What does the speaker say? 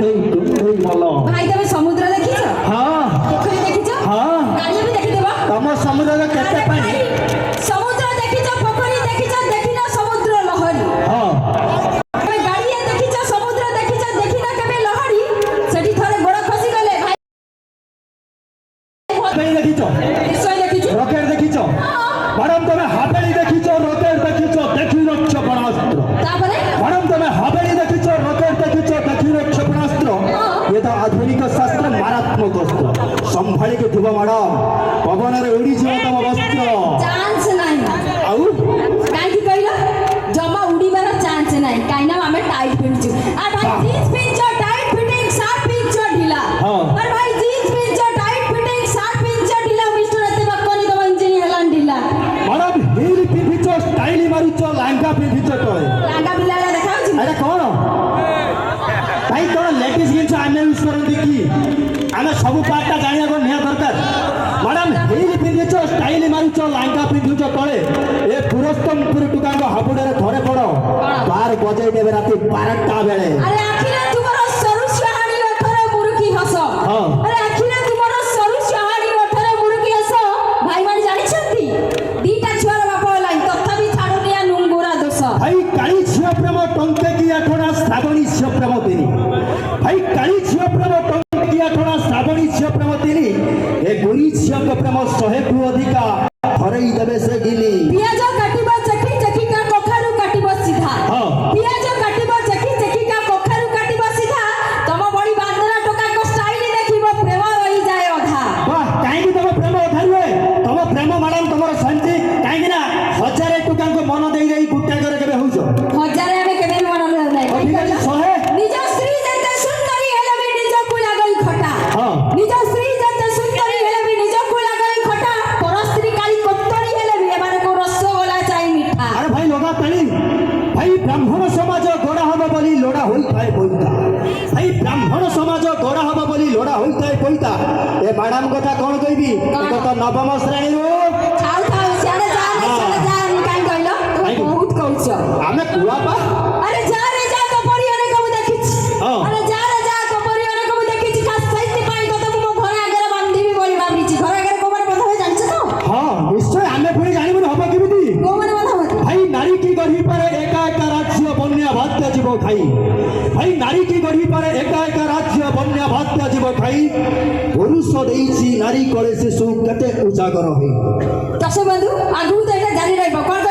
ভাই তুমি সমুদ্র দেখিছ? হ্যাঁ পোখরি দেখিছ? হ্যাঁ গাড়ি भी দেখি দেবা তম সমুদ্রে কেতে পানি সমুদ্র দেখিছ পোখরি দেখিছ দেখিনা সমুদ্র লহরি হ্যাঁ তুমি গাড়িয়ে দেখিছ সমুদ্র দেখিছ দেখিনা কেবে লহরি সেটি থরে গোড় খসি গলে ভাই হাবেলি দেখিছ নিশ্চয় দেখিছ রকেট দেখিছ ম্যাডাম তুমি হাবেলি দেখিছ রকেট দেখিছ দেখিন ক্ষেপণাস্ত্র তারপরে ম্যাডাম তুমি হাবেলি দেখিছ রকেট দেখিছ দেখিন ক্ষেপণাস্ত্র ये तो आधुनिक शास्त्र मारात्मक अस्त्र संभाली के थुबा मैडम पवन रे उड़ी जीव तम वस्त्र चांस नाही आउ काय की कहिला जमा उडीबार चांस नाही काय ना आमे टाइट पिनछु आ भाई जीन्स पिनछो टाइट फिटिंग शर्ट पिनछो ढिला हाँ। और भाई जीन्स पिनछो टाइट फिटिंग शर्ट पिनछो ढिला मिस्टर एते बक्कनी तम इंजीनियर हलान ढिला मैडम हिल पिंधिछ स्टाइल मारिछ लहंगा पिंधिछ तळे लागा बिलाला देखाउछि अरे कौन भाई कौन लेडीज जिनस आमे यूज करते कि आमे सब पार्टा जानिया को निया दरकार मैडम हिल पिंधिछ स्टाइल मारिछ लहंगा पिंधिछ तळे ए पुरस्तमपुर टुकांग हाबुडे धरे पड़ो बार बजाई देबे राती 12टा बेले अरे आखिरे तुमरो सरू शहाणी ओठरे मुरुकी हस हाँ। अरे आखिरे तुमरो सरू शहाणी ओठरे मुरुकी हस भाई मान जानि छथि दीटा छुआर बाप लाई तथापि छाडुनिया नुंगुरा दोष भाई काली झियो प्रेम टंके की आठना श्रावणी झियो प्रेम तिनी भाई काली झियो प्रेम टंके की आठना श्रावणी झियो प्रेम तिनी ए गोरी झियो को प्रेम 100 कु अधिका हरई देबे से गिनी पियाज काटिबो चकी चकी का कोखारु काटिबो सीधा हाँ। पियाज काटिबो चकी चकी का कोखारु काटिबो सीधा तम बड़ी बांदरा टोका को स्टाइल देखिबो प्रेम रही जाए अधा वाह काहे की तम प्रेम अधारुए तम प्रेम मैडम तमर शांति काहे की ना हजारे टुका को मन देई देई गुट्टा करे केबे होउछो हजारे आमे केबे मन नाही ठीक है 100 निज स्त्री जते सुंदरी हेले भी निज को लागई खटा हाँ। निज स्त्री जते सुंदरी हेले भी निज को लागई खटा पर स्त्री काली कोत्तरी हेले भी एबारे को रसगोला चाहि मिठा अरे भाई लोगा ताली भाई ब्राह्मण समाज गोड़ा हबो बोली लोड़ा होई थाए पइता भाई ब्राह्मण समाज गोड़ा हबो बोली लोड़ा होई थाए पइता ए मैडम कथा कोन कहबी तो नवम श्रेणी रो खाऊ खाऊ सियारे जा काई कहलो काई? बहुत कहउछ आमे कुआ पा अरे जा रे जा तो परियाने को देखिछ हाँ। अरे जा रे जा तो परियाने को देखिछ खास साहित्य पाई तो मो घर आगे बांधीबी बोली भाबिछि घर आगे कोमन प्रथमे जानछ तो हां निश्चय आमे पुरी जानिबो हबो केमिति कोमन प्रथमे भाई नारी की गढ़ी पर एका एका राज्य बन्या भात्य जीव खाई भाई नारी की गढ़ी पर एका एका राज्य बन्या भात्य जीव खाई पुरुष देइछि नारी कळे शिशु कते उजागर होई दर्शक बंधु आगु तो एटा जानि रहबो कोन